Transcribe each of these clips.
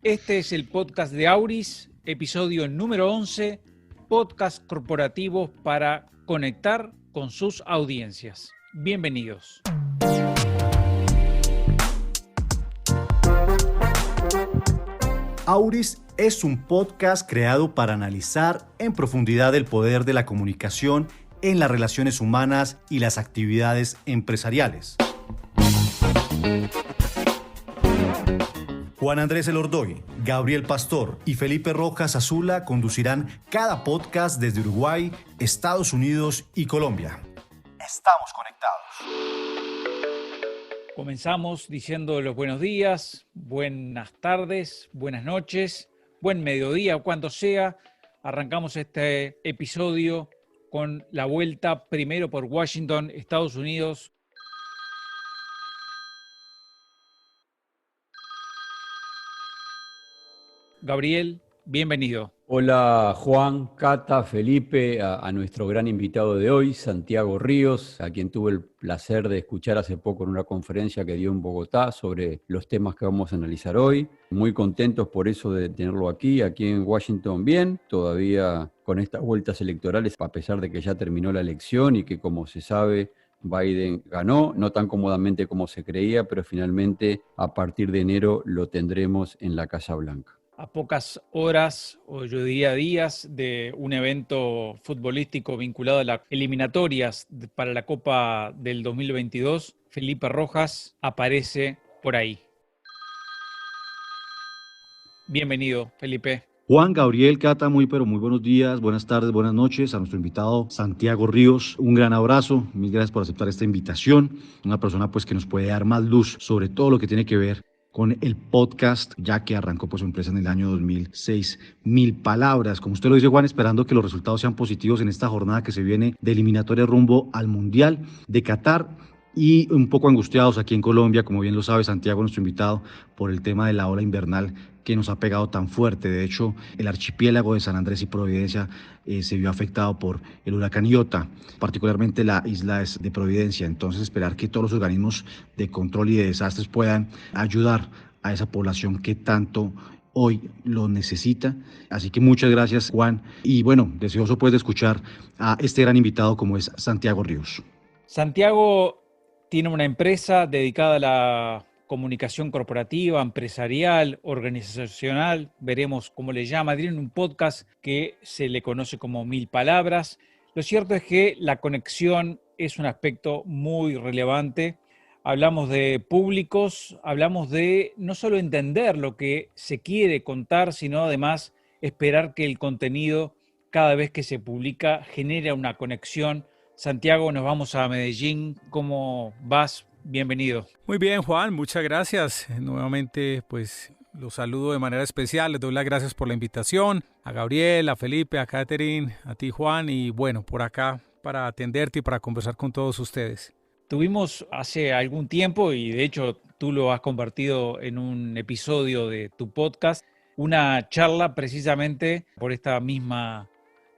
Este es el podcast de Auris, episodio número 11, podcast corporativo para conectar con sus audiencias. Bienvenidos. Auris es un podcast creado para analizar en profundidad el poder de la comunicación en las relaciones humanas y las actividades empresariales. Juan Andrés Elordoy, Gabriel Pastor y Felipe Rojas Azula conducirán cada podcast desde Uruguay, Estados Unidos y Colombia. Estamos conectados. Comenzamos diciendo los buenos días, buenas tardes, buenas noches, buen mediodía o cuando sea. Arrancamos este episodio con la vuelta primero por Washington, Estados Unidos. Gabriel, bienvenido. Hola Juan, Cata, Felipe, a nuestro gran invitado de hoy, Santiago Ríos, a quien tuve el placer de escuchar hace poco en una conferencia que dio en Bogotá sobre los temas que vamos a analizar hoy. Muy contentos por eso de tenerlo aquí en Washington bien, todavía con estas vueltas electorales, a pesar de que ya terminó la elección y que, como se sabe, Biden ganó, no tan cómodamente como se creía, pero finalmente a partir de enero lo tendremos en la Casa Blanca. A pocas horas, o yo diría días, de un evento futbolístico vinculado a las eliminatorias para la Copa del 2022, Felipe Rojas aparece por ahí. Bienvenido, Felipe. Juan, Gabriel, Cata, muy buenos días, buenas tardes, buenas noches a nuestro invitado Santiago Ríos. Un gran abrazo, mil gracias por aceptar esta invitación. Una persona pues que nos puede dar más luz sobre todo lo que tiene que ver con el podcast, ya que arrancó su empresa en el año 2006. 1000 palabras, como usted lo dice, Juan, esperando que los resultados sean positivos en esta jornada que se viene de eliminatoria rumbo al Mundial de Qatar, y un poco angustiados aquí en Colombia, como bien lo sabe Santiago, nuestro invitado, por el tema de la ola invernal que nos ha pegado tan fuerte. De hecho, el archipiélago de San Andrés y Providencia se vio afectado por el huracán Iota, particularmente la isla de Providencia. Entonces, esperar que todos los organismos de control y de desastres puedan ayudar a esa población que tanto hoy lo necesita. Así que muchas gracias, Juan. Y bueno, deseoso pues de escuchar a este gran invitado como es Santiago Ríos. Santiago tiene una empresa dedicada a la comunicación corporativa, empresarial, organizacional, veremos cómo le llama. Tiene un podcast que se le conoce como 1000 palabras. Lo cierto es que la conexión es un aspecto muy relevante. Hablamos de públicos, hablamos de no solo entender lo que se quiere contar, sino además esperar que el contenido, cada vez que se publica, genere una conexión. Santiago, nos vamos a Medellín. ¿Cómo vas? Bienvenido. Muy bien, Juan, muchas gracias. Nuevamente, pues los saludo de manera especial. Les doy las gracias por la invitación. A Gabriel, a Felipe, a Catherine, a ti, Juan, y bueno, por acá para atenderte y para conversar con todos ustedes. Tuvimos hace algún tiempo, y de hecho tú lo has compartido en un episodio de tu podcast, una charla precisamente por esta misma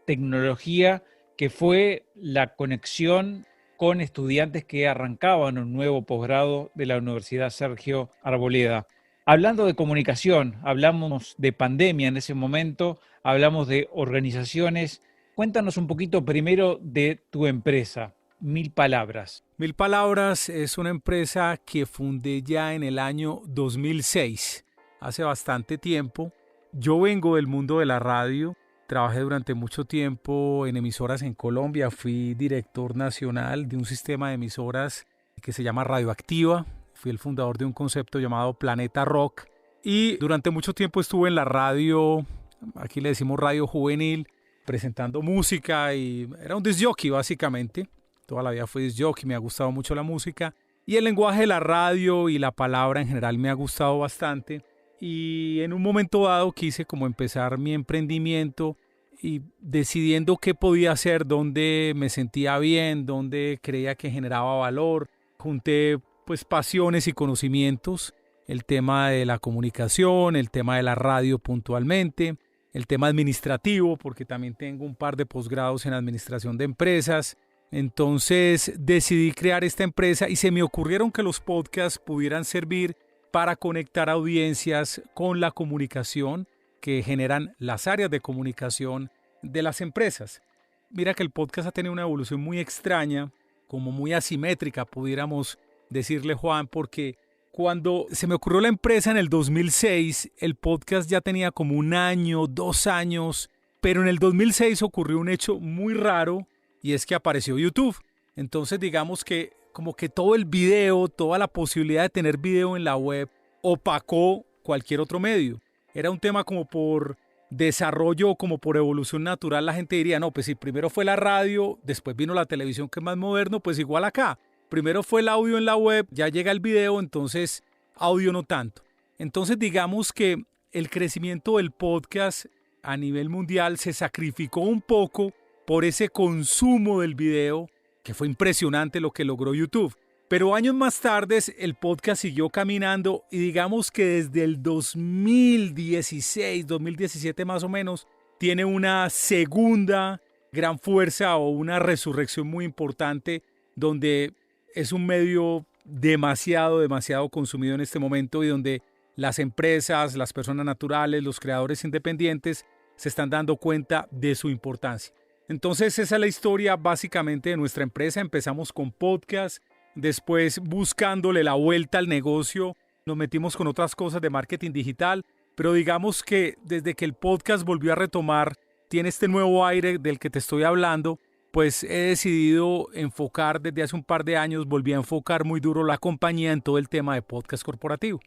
tecnología, que fue la conexión con estudiantes que arrancaban un nuevo posgrado de la Universidad Sergio Arboleda. Hablando de comunicación, hablamos de pandemia en ese momento, hablamos de organizaciones. Cuéntanos un poquito primero de tu empresa, 1000 palabras. 1000 palabras es una empresa que fundé ya en el año 2006, hace bastante tiempo. Yo vengo del mundo de la radio. Trabajé durante mucho tiempo en emisoras en Colombia, fui director nacional de un sistema de emisoras que se llama Radioactiva, fui el fundador de un concepto llamado Planeta Rock y durante mucho tiempo estuve en la radio, aquí le decimos radio juvenil, presentando música y era un disc jockey básicamente, toda la vida fui disc jockey, me ha gustado mucho la música y el lenguaje de la radio y la palabra en general me ha gustado bastante. Y en un momento dado quise como empezar mi emprendimiento y decidiendo qué podía hacer, dónde me sentía bien, dónde creía que generaba valor. Junté pues pasiones y conocimientos, el tema de la comunicación, el tema de la radio puntualmente, el tema administrativo, porque también tengo un par de posgrados en administración de empresas, Entonces decidí crear esta empresa y se me ocurrieron que los podcasts pudieran servir para conectar audiencias con la comunicación que generan las áreas de comunicación de las empresas. Mira que el podcast ha tenido una evolución muy extraña, como muy asimétrica, pudiéramos decirle, Juan, porque cuando se me ocurrió la empresa en el 2006, el podcast ya tenía como 1 año, 2 años, pero en el 2006 ocurrió un hecho muy raro y es que apareció YouTube. Entonces digamos que como que todo el video, toda la posibilidad de tener video en la web opacó cualquier otro medio. Era un tema como por desarrollo, como por evolución natural, la gente diría, no, pues si primero fue la radio, después vino la televisión que es más moderno, pues igual acá. Primero fue el audio en la web, ya llega el video, entonces audio no tanto. Entonces digamos que el crecimiento del podcast a nivel mundial se sacrificó un poco por ese consumo del video, que fue impresionante lo que logró YouTube. Pero años más tarde el podcast siguió caminando y digamos que desde el 2016, 2017 más o menos, tiene una segunda gran fuerza o una resurrección muy importante donde es un medio demasiado consumido en este momento y donde las empresas, las personas naturales, los creadores independientes se están dando cuenta de su importancia. Entonces esa es la historia básicamente de nuestra empresa. Empezamos con podcast. Después, buscándole la vuelta al negocio, nos metimos con otras cosas de marketing digital, pero digamos que desde que el podcast volvió a retomar, tiene este nuevo aire del que te estoy hablando, pues he decidido enfocar desde hace un par de años, volví a enfocar muy duro la compañía en todo el tema de podcast corporativo.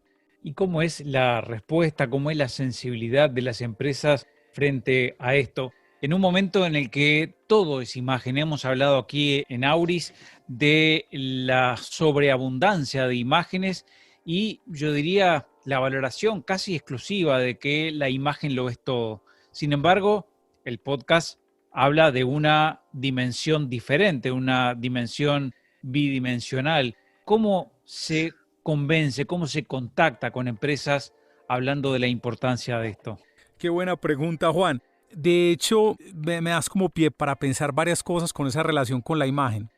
¿Y cómo es la respuesta, cómo es la sensibilidad de las empresas frente a esto? En un momento en el que todo es imagen, hemos hablado aquí en Auris de la sobreabundancia de imágenes y yo diría la valoración casi exclusiva de que la imagen lo es todo. Sin embargo, el podcast habla de una dimensión diferente, una dimensión bidimensional. ¿Cómo se convence, cómo se contacta con empresas hablando de la importancia de esto? Qué buena pregunta, Juan. De hecho, me das como pie para pensar varias cosas con esa relación con la imagen.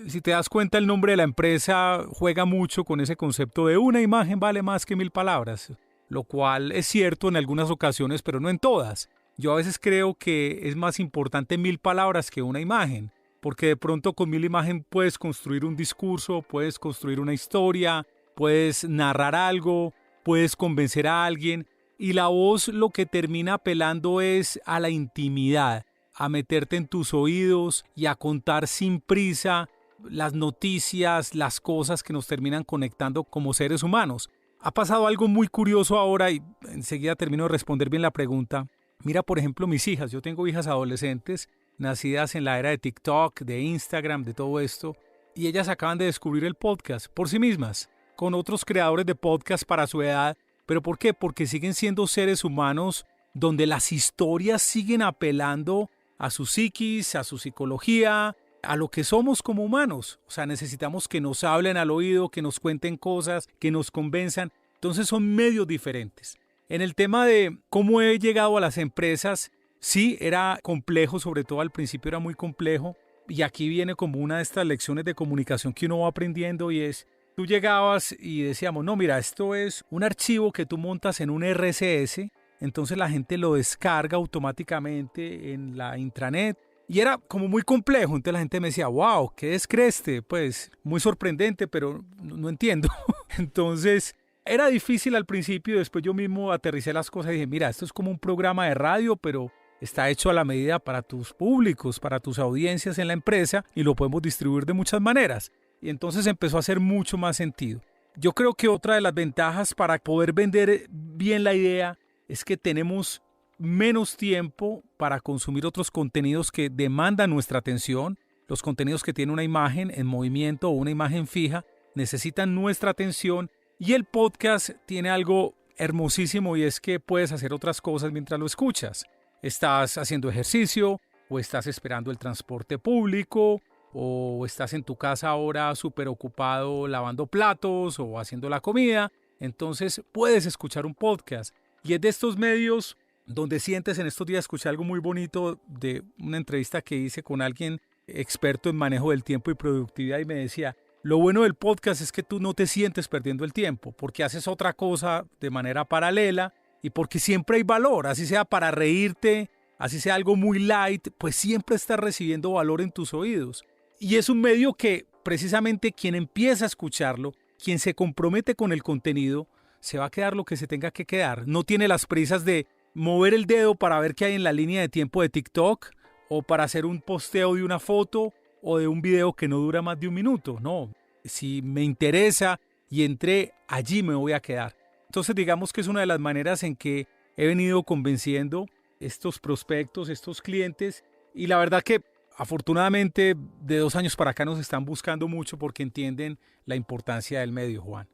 Si te das cuenta, el nombre de la empresa juega mucho con ese concepto de una imagen vale más que 1000 palabras, lo cual es cierto en algunas ocasiones, pero no en todas. Yo a veces creo que es más importante 1000 palabras que una imagen, porque de pronto con 1000 imágenes puedes construir un discurso, puedes construir una historia, puedes narrar algo, puedes convencer a alguien. Y la voz lo que termina apelando es a la intimidad, a meterte en tus oídos y a contar sin prisa las noticias, las cosas que nos terminan conectando como seres humanos. Ha pasado algo muy curioso ahora y enseguida termino de responder bien la pregunta. Mira, por ejemplo, mis hijas. Yo tengo hijas adolescentes, nacidas en la era de TikTok, de Instagram, de todo esto. Y ellas acaban de descubrir el podcast por sí mismas, con otros creadores de podcast para su edad. ¿Pero por qué? Porque siguen siendo seres humanos donde las historias siguen apelando a su psiquis, a su psicología, a lo que somos como humanos. O sea, necesitamos que nos hablen al oído, que nos cuenten cosas, que nos convenzan. Entonces son medios diferentes. En el tema de cómo he llegado a las empresas, sí, era complejo, sobre todo al principio era muy complejo. Y aquí viene como una de estas lecciones de comunicación que uno va aprendiendo y es... Tú llegabas y decíamos, no, mira, esto es un archivo que tú montas en un RSS, entonces la gente lo descarga automáticamente en la intranet y era como muy complejo, entonces la gente me decía, wow, ¿qué es Creste? Pues muy sorprendente, pero no entiendo. Entonces era difícil al principio y después yo mismo aterricé las cosas y dije, mira, esto es como un programa de radio, pero está hecho a la medida para tus públicos, para tus audiencias en la empresa y lo podemos distribuir de muchas maneras. Y entonces empezó a hacer mucho más sentido. Yo creo que otra de las ventajas para poder vender bien la idea es que tenemos menos tiempo para consumir otros contenidos que demandan nuestra atención. Los contenidos que tienen una imagen en movimiento o una imagen fija necesitan nuestra atención y el podcast tiene algo hermosísimo y es que puedes hacer otras cosas mientras lo escuchas. Estás haciendo ejercicio o estás esperando el transporte público o estás en tu casa ahora súper ocupado lavando platos o haciendo la comida, entonces puedes escuchar un podcast. Y es de estos medios donde sientes, en estos días escuché algo muy bonito de una entrevista que hice con alguien experto en manejo del tiempo y productividad, y me decía, lo bueno del podcast es que tú no te sientes perdiendo el tiempo, porque haces otra cosa de manera paralela y porque siempre hay valor, así sea para reírte, así sea algo muy light, pues siempre estás recibiendo valor en tus oídos. Y es un medio que precisamente quien empieza a escucharlo, quien se compromete con el contenido, se va a quedar lo que se tenga que quedar. No tiene las prisas de mover el dedo para ver qué hay en la línea de tiempo de TikTok o para hacer un posteo de una foto o de un video que no dura más de 1 minuto. No, si me interesa y entré, allí me voy a quedar. Entonces digamos que es una de las maneras en que he venido convenciendo estos prospectos, estos clientes, y la verdad que afortunadamente de 2 años para acá nos están buscando mucho porque entienden la importancia del medio, Juan.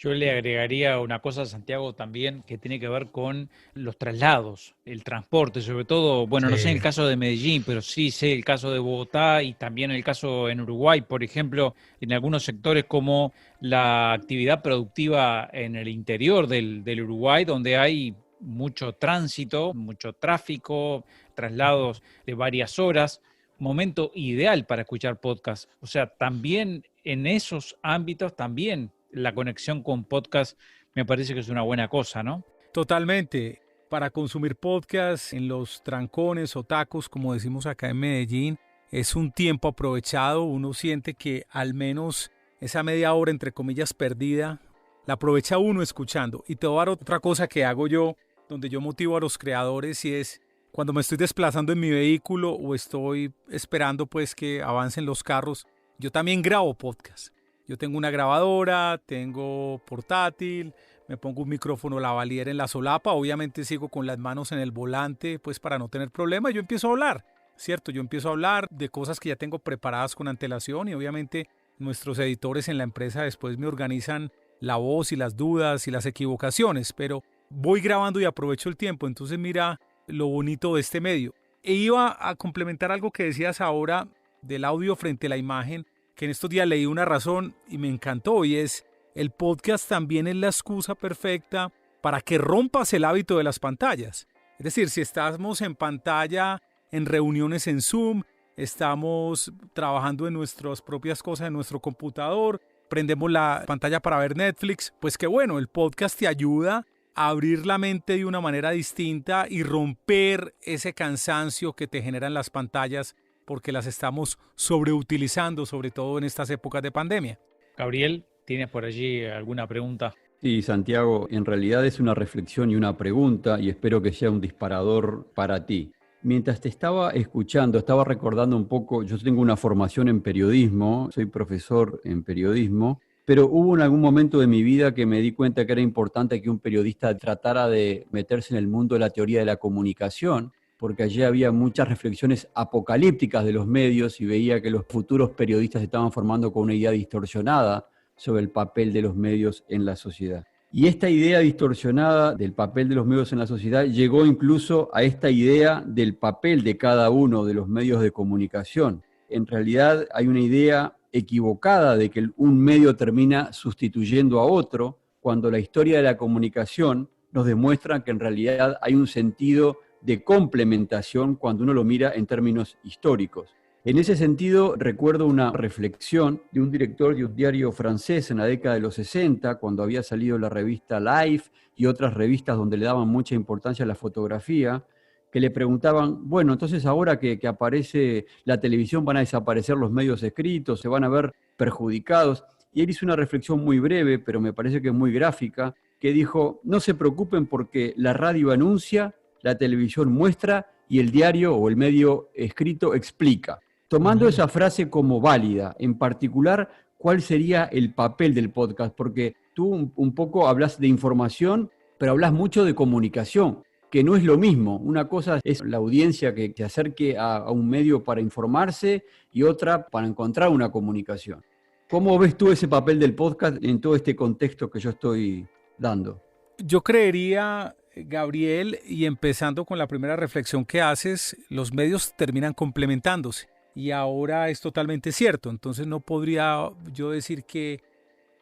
Yo le agregaría una cosa a Santiago también que tiene que ver con los traslados, el transporte, sobre todo, bueno, no sé en el caso de Medellín, pero sí sé el caso de Bogotá y también el caso en Uruguay, por ejemplo, en algunos sectores como la actividad productiva en el interior del Uruguay, donde hay mucho tránsito, mucho tráfico, traslados de varias horas, momento ideal para escuchar podcast. O sea, también en esos ámbitos, también la conexión con podcast me parece que es una buena cosa, ¿no? Totalmente. Para consumir podcast en los trancones o tacos, como decimos acá en Medellín, es un tiempo aprovechado. Uno siente que al menos esa media hora, entre comillas, perdida, la aprovecha uno escuchando. Y te voy a dar otra cosa que hago yo, donde yo motivo a los creadores, y es cuando me estoy desplazando en mi vehículo o estoy esperando pues que avancen los carros, yo también grabo podcast. Yo tengo una grabadora, tengo portátil, me pongo un micrófono lavalier en la solapa, obviamente sigo con las manos en el volante pues para no tener problemas. Yo empiezo a hablar, ¿cierto? Yo empiezo a hablar de cosas que ya tengo preparadas con antelación y obviamente nuestros editores en la empresa después me organizan la voz y las dudas y las equivocaciones, pero voy grabando y aprovecho el tiempo. Entonces mira lo bonito de este medio. E iba a complementar algo que decías ahora del audio frente a la imagen, que en estos días leí una razón y me encantó, y es el podcast también es la excusa perfecta para que rompas el hábito de las pantallas. Es decir, si estamos en pantalla, en reuniones en Zoom, estamos trabajando en nuestras propias cosas en nuestro computador, prendemos la pantalla para ver Netflix, pues qué bueno, el podcast te ayuda a abrir la mente de una manera distinta y romper ese cansancio que te generan las pantallas porque las estamos sobreutilizando, sobre todo en estas épocas de pandemia. Gabriel, ¿tienes por allí alguna pregunta? Sí, Santiago, en realidad es una reflexión y una pregunta y espero que sea un disparador para ti. Mientras te estaba escuchando, estaba recordando un poco, yo tengo una formación en periodismo, soy profesor en periodismo, pero hubo en algún momento de mi vida que me di cuenta que era importante que un periodista tratara de meterse en el mundo de la teoría de la comunicación, porque allí había muchas reflexiones apocalípticas de los medios y veía que los futuros periodistas se estaban formando con una idea distorsionada sobre el papel de los medios en la sociedad. Y esta idea distorsionada del papel de los medios en la sociedad llegó incluso a esta idea del papel de cada uno de los medios de comunicación. En realidad hay una idea equivocada de que un medio termina sustituyendo a otro, cuando la historia de la comunicación nos demuestra que en realidad hay un sentido de complementación cuando uno lo mira en términos históricos. En ese sentido, recuerdo una reflexión de un director de un diario francés en la década de los 60, cuando había salido la revista Life y otras revistas donde le daban mucha importancia a la fotografía, que le preguntaban, bueno, entonces ahora que aparece la televisión van a desaparecer los medios escritos, se van a ver perjudicados. Y él hizo una reflexión muy breve, pero me parece que muy gráfica, que dijo, no se preocupen porque la radio anuncia, la televisión muestra y el diario o el medio escrito explica. Tomando esa frase como válida, en particular, ¿cuál sería el papel del podcast? Porque tú un poco hablas de información, pero hablas mucho de comunicación, que no es lo mismo. Una cosa es la audiencia que se acerque a un medio para informarse y otra para encontrar una comunicación. ¿Cómo ves tú ese papel del podcast en todo este contexto que yo estoy dando? Yo creería, Gabriel, y empezando con la primera reflexión que haces, los medios terminan complementándose. Y ahora es totalmente cierto. Entonces no podría yo decir que...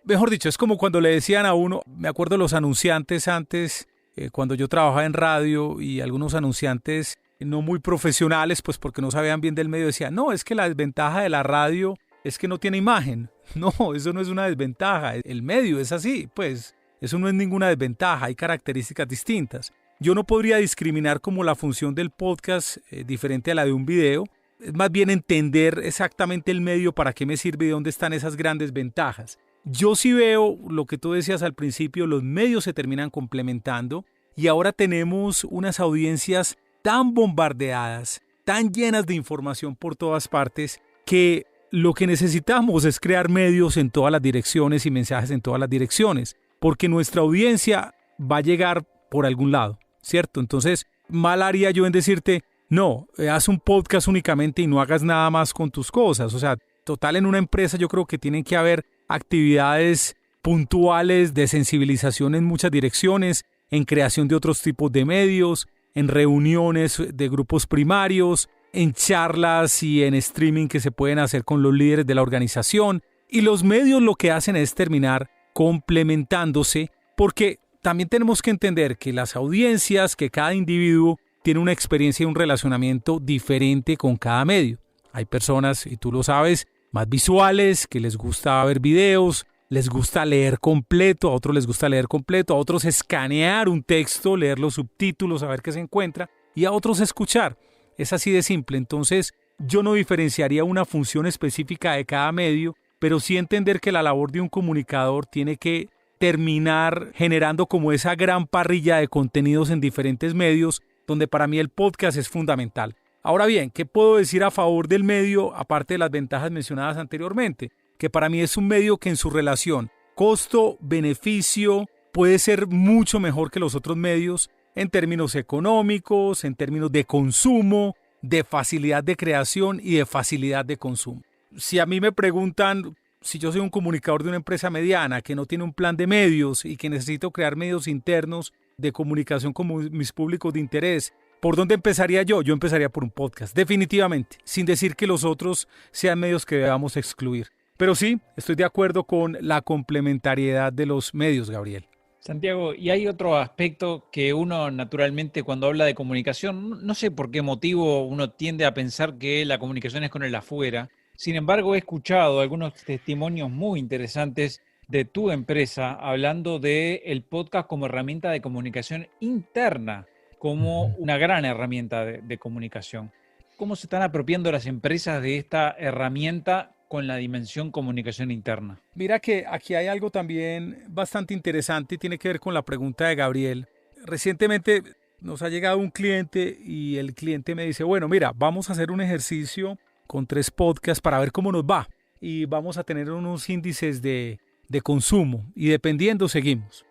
Mejor dicho, es como cuando le decían a uno, me acuerdo los anunciantes antes, cuando yo trabajaba en radio y algunos anunciantes no muy profesionales, pues porque no sabían bien del medio, decían, no, es que la desventaja de la radio es que no tiene imagen. No, eso no es una desventaja, el medio es así, pues eso no es ninguna desventaja, hay características distintas. Yo no podría discriminar como la función del podcast diferente a la de un video, es más bien entender exactamente el medio, para qué me sirve y dónde están esas grandes ventajas. Yo sí veo lo que tú decías al principio, los medios se terminan complementando y ahora tenemos unas audiencias tan bombardeadas, tan llenas de información por todas partes, que lo que necesitamos es crear medios en todas las direcciones y mensajes en todas las direcciones, porque nuestra audiencia va a llegar por algún lado, ¿cierto? Entonces, mal haría yo en decirte, no, haz un podcast únicamente y no hagas nada más con tus cosas. O sea, total, en una empresa yo creo que tienen que haber actividades puntuales de sensibilización en muchas direcciones, en creación de otros tipos de medios, en reuniones de grupos primarios, en charlas y en streaming que se pueden hacer con los líderes de la organización. Y los medios lo que hacen es terminar complementándose, porque también tenemos que entender que las audiencias, que cada individuo tiene una experiencia y un relacionamiento diferente con cada medio. Hay personas, y tú lo sabes, más visuales, que les gusta ver videos, les gusta leer completo, a otros les gusta leer completo, a otros escanear un texto, leer los subtítulos, a ver qué se encuentra, y a otros escuchar. Es así de simple. Entonces, yo no diferenciaría una función específica de cada medio, pero sí entender que la labor de un comunicador tiene que terminar generando como esa gran parrilla de contenidos en diferentes medios, donde para mí el podcast es fundamental. Ahora bien, ¿qué puedo decir a favor del medio, aparte de las ventajas mencionadas anteriormente? Que para mí es un medio que en su relación costo-beneficio puede ser mucho mejor que los otros medios en términos económicos, en términos de consumo, de facilidad de creación y de facilidad de consumo. Si a mí me preguntan si yo soy un comunicador de una empresa mediana que no tiene un plan de medios y que necesito crear medios internos de comunicación con mis públicos de interés, ¿por dónde empezaría yo? Yo empezaría por un podcast, definitivamente, sin decir que los otros sean medios que debamos excluir. Pero sí, estoy de acuerdo con la complementariedad de los medios, Gabriel. Santiago, y hay otro aspecto que uno naturalmente cuando habla de comunicación, no sé por qué motivo uno tiende a pensar que la comunicación es con el afuera. Sin embargo, he escuchado algunos testimonios muy interesantes de tu empresa hablando de el podcast como herramienta de comunicación interna, como una gran herramienta de comunicación. ¿Cómo se están apropiando las empresas de esta herramienta con la dimensión comunicación interna? Mira que aquí hay algo también bastante interesante y tiene que ver con la pregunta de Gabriel. Recientemente nos ha llegado un cliente y el cliente me dice, bueno, mira, vamos a hacer un ejercicio con 3 podcasts para ver cómo nos va y vamos a tener unos índices de consumo y dependiendo seguimos.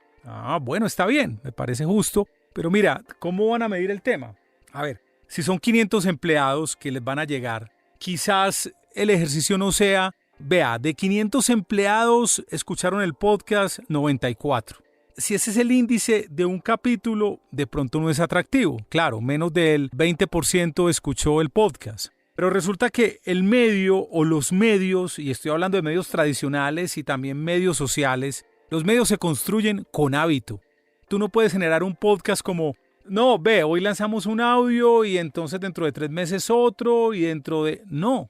Bueno, está bien, me parece justo, pero mira, ¿cómo van a medir el tema? A ver, si son 500 empleados que les van a llegar, quizás el ejercicio no sea, vea, de 500 empleados escucharon el podcast 94. Si ese es el índice de un capítulo, de pronto no es atractivo. Claro, menos del 20% escuchó el podcast. Pero resulta que el medio o los medios, y estoy hablando de medios tradicionales y también medios sociales, los medios se construyen con hábito. Tú no puedes generar un podcast como, no, ve, hoy lanzamos un audio y entonces dentro de 3 meses otro y dentro de... No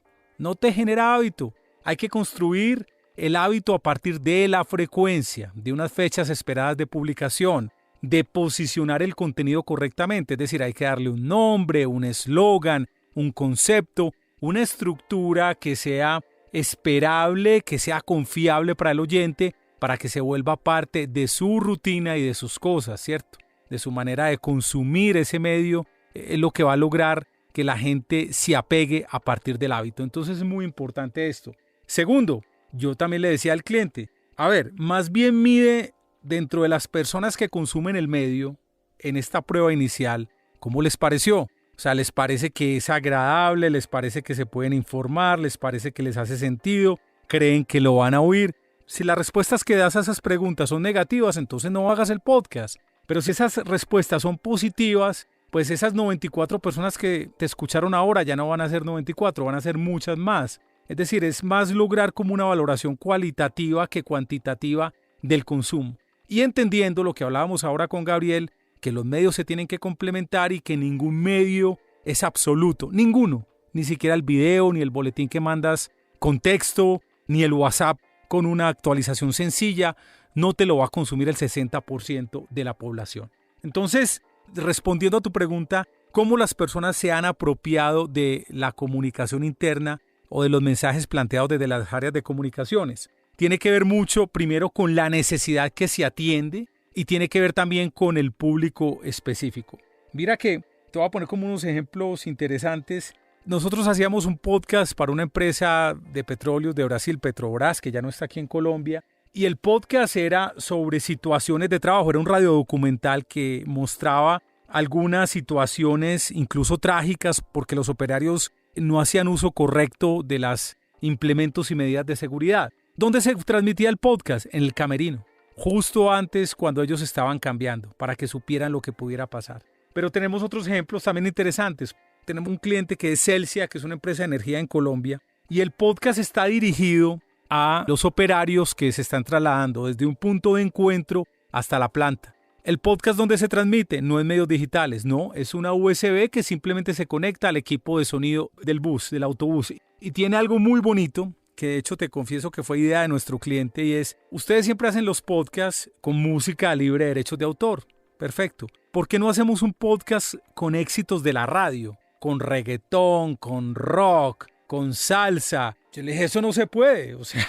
te genera hábito. Hay que construir el hábito a partir de la frecuencia, de unas fechas esperadas de publicación, de posicionar el contenido correctamente. Es decir, hay que darle un nombre, un eslogan, un concepto, una estructura que sea esperable, que sea confiable para el oyente, para que se vuelva parte de su rutina y de sus cosas, ¿cierto? De su manera de consumir ese medio, es lo que va a lograr que la gente se apegue a partir del hábito. Entonces es muy importante esto. Segundo, yo también le decía al cliente, a ver, más bien mide dentro de las personas que consumen el medio, en esta prueba inicial, ¿cómo les pareció? O sea, ¿les parece que es agradable? ¿Les parece que se pueden informar? ¿Les parece que les hace sentido? ¿Creen que lo van a oír? Si las respuestas que das a esas preguntas son negativas, entonces no hagas el podcast. Pero si esas respuestas son positivas, pues esas 94 personas que te escucharon ahora ya no van a ser 94, van a ser muchas más. Es decir, es más lograr como una valoración cualitativa que cuantitativa del consumo. Y entendiendo lo que hablábamos ahora con Gabriel, que los medios se tienen que complementar y que ningún medio es absoluto. Ninguno. Ni siquiera el video, ni el boletín que mandas con texto, ni el WhatsApp con una actualización sencilla, no te lo va a consumir el 60% de la población. Entonces, respondiendo a tu pregunta, ¿cómo las personas se han apropiado de la comunicación interna o de los mensajes planteados desde las áreas de comunicaciones? Tiene que ver mucho, primero, con la necesidad que se atiende y tiene que ver también con el público específico. Mira que te voy a poner como unos ejemplos interesantes. Nosotros hacíamos un podcast para una empresa de petróleos de Brasil, Petrobras, que ya no está aquí en Colombia. Y el podcast era sobre situaciones de trabajo. Era un radiodocumental que mostraba algunas situaciones incluso trágicas porque los operarios no hacían uso correcto de los implementos y medidas de seguridad. ¿Dónde se transmitía el podcast? En el camerino. Justo antes, cuando ellos estaban cambiando, para que supieran lo que pudiera pasar. Pero tenemos otros ejemplos también interesantes. Tenemos un cliente que es Celsia, que es una empresa de energía en Colombia, y el podcast está dirigido a los operarios que se están trasladando desde un punto de encuentro hasta la planta. El podcast donde se transmite no es medios digitales, no, es una USB que simplemente se conecta al equipo de sonido del bus, del autobús. Y tiene algo muy bonito, que de hecho te confieso que fue idea de nuestro cliente, y es, ustedes siempre hacen los podcasts con música libre de derechos de autor. Perfecto. ¿Por qué no hacemos un podcast con éxitos de la radio? Con reggaetón, con rock, con salsa. Yo le dije, eso no se puede, o sea,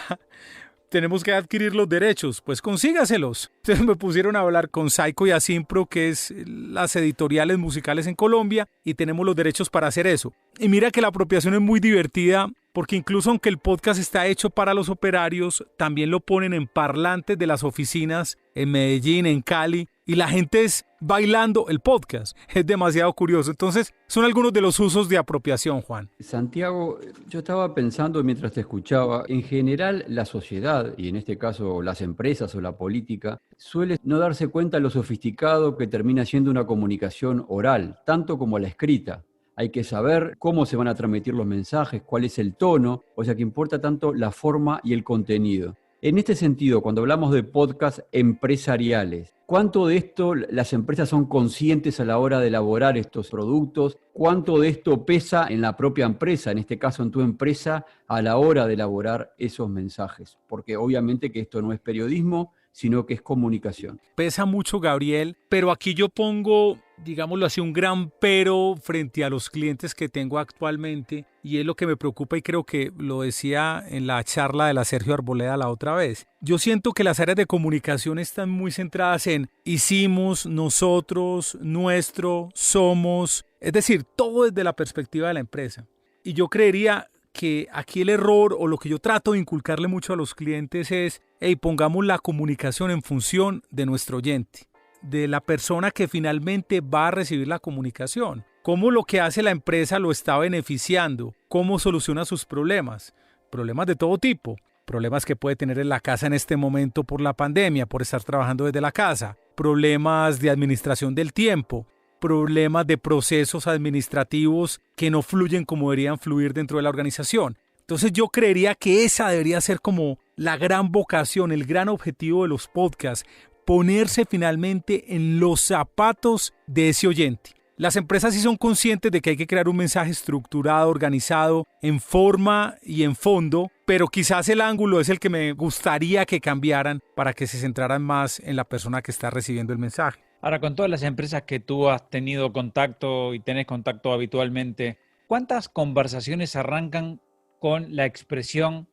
tenemos que adquirir los derechos, pues consígaselos. Entonces me pusieron a hablar con Saico y Asimpro, que es las editoriales musicales en Colombia, y tenemos los derechos para hacer eso. Y mira que la apropiación es muy divertida, porque incluso aunque el podcast está hecho para los operarios, también lo ponen en parlantes de las oficinas en Medellín, en Cali, y la gente es bailando el podcast. Es demasiado curioso. Entonces, son algunos de los usos de apropiación, Juan. Santiago, yo estaba pensando mientras te escuchaba, en general la sociedad, y en este caso las empresas o la política, suele no darse cuenta de lo sofisticado que termina siendo una comunicación oral, tanto como la escrita. Hay que saber cómo se van a transmitir los mensajes, cuál es el tono, o sea que importa tanto la forma y el contenido. En este sentido, cuando hablamos de podcasts empresariales, ¿cuánto de esto las empresas son conscientes a la hora de elaborar estos productos? ¿Cuánto de esto pesa en la propia empresa, en este caso en tu empresa, a la hora de elaborar esos mensajes? Porque obviamente que esto no es periodismo, sino que es comunicación. Pesa mucho, Gabriel, pero aquí yo pongo, digámoslo así, un gran pero frente a los clientes que tengo actualmente, y es lo que me preocupa, y creo que lo decía en la charla de la Sergio Arboleda la otra vez. Yo siento que las áreas de comunicación están muy centradas en hicimos, nosotros, nuestro, somos, es decir, todo desde la perspectiva de la empresa. Y yo creería que aquí el error, o lo que yo trato de inculcarle mucho a los clientes es, pongamos la comunicación en función de nuestro oyente, de la persona que finalmente va a recibir la comunicación. Cómo lo que hace la empresa lo está beneficiando, cómo soluciona sus problemas de todo tipo, problemas que puede tener en la casa en este momento por la pandemia, por estar trabajando desde la casa, problemas de administración del tiempo, problemas de procesos administrativos que no fluyen como deberían fluir dentro de la organización. Entonces yo creería que esa debería ser como la gran vocación, el gran objetivo de los podcasts, ponerse finalmente en los zapatos de ese oyente. Las empresas sí son conscientes de que hay que crear un mensaje estructurado, organizado, en forma y en fondo, pero quizás el ángulo es el que me gustaría que cambiaran para que se centraran más en la persona que está recibiendo el mensaje. Ahora, con todas las empresas que tú has tenido contacto y tenés contacto habitualmente, ¿cuántas conversaciones arrancan con la expresión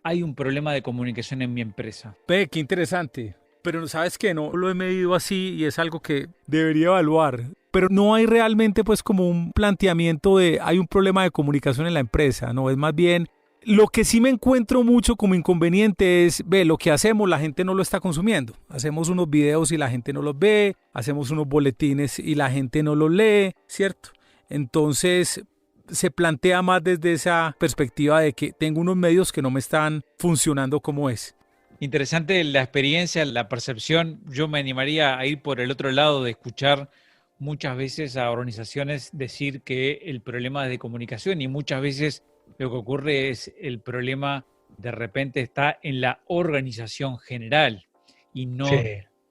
hay un problema de comunicación en mi empresa? Qué interesante. Pero sabes que no lo he medido así y es algo que debería evaluar. Pero no hay realmente pues como un planteamiento de hay un problema de comunicación en la empresa. No, es más bien lo que sí me encuentro mucho como inconveniente es, lo que hacemos la gente no lo está consumiendo. Hacemos unos videos y la gente no los ve, hacemos unos boletines y la gente no los lee, ¿cierto? Entonces se plantea más desde esa perspectiva de que tengo unos medios que no me están funcionando como es. Interesante la experiencia, la percepción. Yo me animaría a ir por el otro lado de escuchar muchas veces a organizaciones decir que el problema es de comunicación y muchas veces lo que ocurre es el problema de repente está en la organización general y no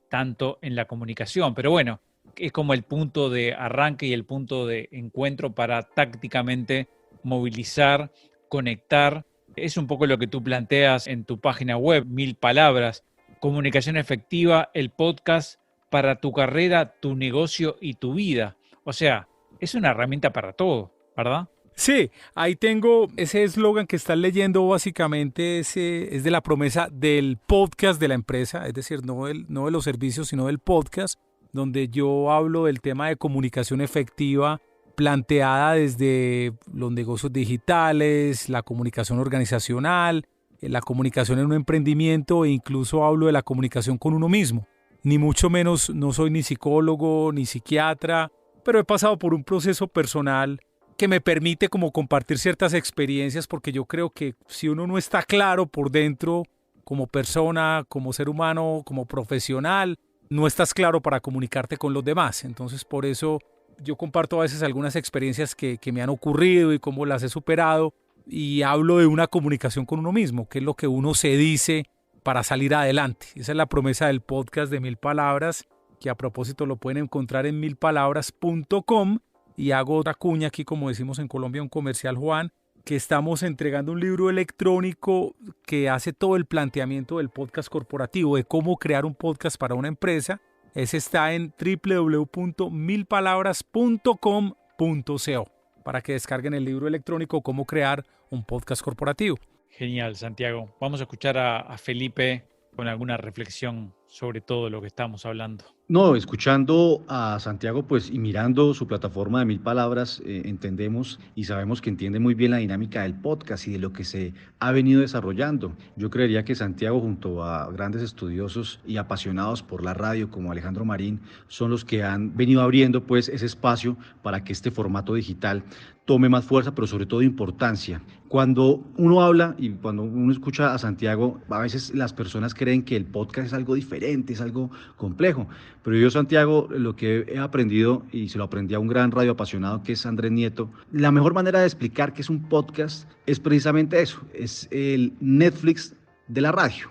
tanto en la comunicación. Pero bueno, es como el punto de arranque y el punto de encuentro para tácticamente movilizar, conectar. Es un poco lo que tú planteas en tu página web, 1000 palabras. Comunicación efectiva, el podcast para tu carrera, tu negocio y tu vida. O sea, es una herramienta para todo, ¿verdad? Sí, ahí tengo ese eslogan que estás leyendo, básicamente es de la promesa del podcast de la empresa, es decir, no de los servicios, sino del podcast, donde yo hablo del tema de comunicación efectiva planteada desde los negocios digitales, la comunicación organizacional, la comunicación en un emprendimiento e incluso hablo de la comunicación con uno mismo. Ni mucho menos, no soy ni psicólogo ni psiquiatra, pero he pasado por un proceso personal que me permite como compartir ciertas experiencias, porque yo creo que si uno no está claro por dentro como persona, como ser humano, como profesional, no estás claro para comunicarte con los demás. Entonces por eso yo comparto a veces algunas experiencias que me han ocurrido y cómo las he superado, y hablo de una comunicación con uno mismo, que es lo que uno se dice para salir adelante. Esa es la promesa del podcast de 1000 palabras, que a propósito lo pueden encontrar en 1000palabras.com. Y hago otra cuña aquí, como decimos en Colombia, un comercial, Juan, que estamos entregando un libro electrónico que hace todo el planteamiento del podcast corporativo, de cómo crear un podcast para una empresa. Ese está en www.milpalabras.com.co para que descarguen el libro electrónico Cómo crear un podcast corporativo. Genial, Santiago. Vamos a escuchar a Felipe con alguna reflexión sobre todo lo que estamos hablando. No, escuchando a Santiago, pues, y mirando su plataforma de 1000 palabras, entendemos y sabemos que entiende muy bien la dinámica del podcast y de lo que se ha venido desarrollando. Yo creería que Santiago, junto a grandes estudiosos y apasionados por la radio como Alejandro Marín, son los que han venido abriendo, pues, ese espacio para que este formato digital tome más fuerza, pero sobre todo importancia. Cuando uno habla y cuando uno escucha a Santiago, a veces las personas creen que el podcast es algo diferente, es algo complejo. Pero yo, Santiago, lo que he aprendido, y se lo aprendí a un gran radio apasionado que es Andrés Nieto, la mejor manera de explicar qué es un podcast es precisamente eso, es el Netflix de la radio.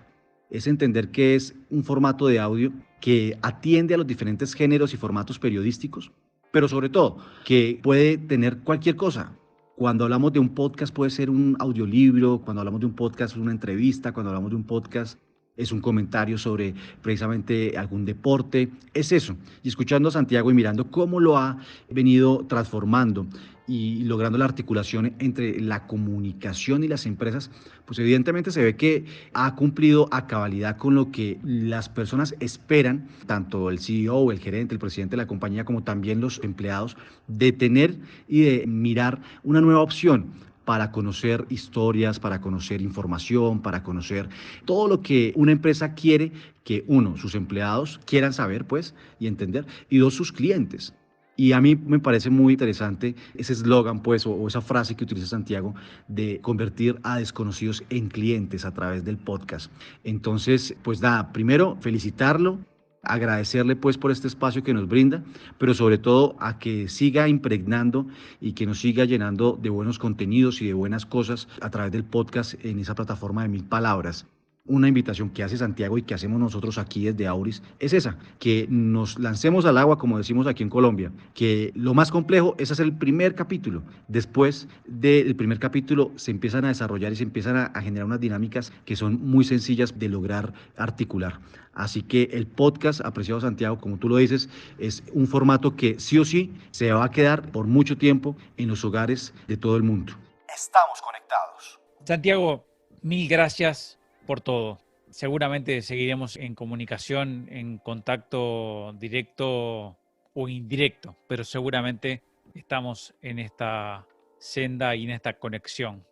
Es entender que es un formato de audio que atiende a los diferentes géneros y formatos periodísticos, pero sobre todo que puede tener cualquier cosa. Cuando hablamos de un podcast puede ser un audiolibro, cuando hablamos de un podcast es una entrevista, cuando hablamos de un podcast es un comentario sobre precisamente algún deporte, es eso. Y escuchando a Santiago y mirando cómo lo ha venido transformando y logrando la articulación entre la comunicación y las empresas, pues evidentemente se ve que ha cumplido a cabalidad con lo que las personas esperan, tanto el CEO, el gerente, el presidente de la compañía, como también los empleados, de tener y de mirar una nueva opción para conocer historias, para conocer información, para conocer todo lo que una empresa quiere que, uno, sus empleados quieran saber, pues, y entender, y dos, sus clientes. Y a mí me parece muy interesante ese eslogan, pues, o esa frase que utiliza Santiago de convertir a desconocidos en clientes a través del podcast. Entonces, pues nada, primero felicitarlo, agradecerle pues por este espacio que nos brinda, pero sobre todo a que siga impregnando y que nos siga llenando de buenos contenidos y de buenas cosas a través del podcast en esa plataforma de 1000 palabras. Una invitación que hace Santiago y que hacemos nosotros aquí desde Auris es esa, que nos lancemos al agua, como decimos aquí en Colombia, que lo más complejo es hacer el primer capítulo. Después del primer capítulo se empiezan a desarrollar y se empiezan a generar unas dinámicas que son muy sencillas de lograr articular. Así que el podcast, apreciado Santiago, como tú lo dices, es un formato que sí o sí se va a quedar por mucho tiempo en los hogares de todo el mundo. Estamos conectados. Santiago, mil gracias por todo. Seguramente seguiremos en comunicación, en contacto directo o indirecto, pero seguramente estamos en esta senda y en esta conexión.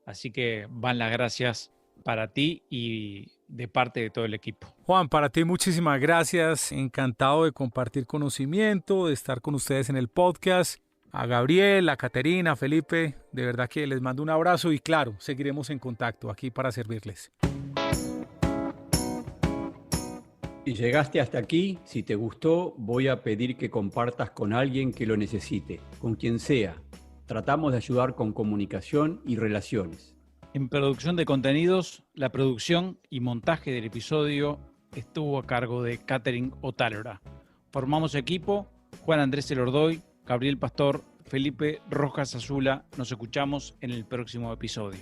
Así que van las gracias para ti y de parte de todo el equipo. Juan, para ti muchísimas gracias. Encantado de compartir conocimiento, de estar con ustedes en el podcast. A Gabriel, a Caterina, a Felipe, de verdad que les mando un abrazo y claro, seguiremos en contacto aquí para servirles. Si llegaste hasta aquí, si te gustó, voy a pedir que compartas con alguien que lo necesite, con quien sea. Tratamos de ayudar con comunicación y relaciones. En producción de contenidos, la producción y montaje del episodio estuvo a cargo de Catherine Otálora. Formamos equipo Juan Andrés Elordoy, Gabriel Pastor, Felipe Rojas Azula. Nos escuchamos en el próximo episodio.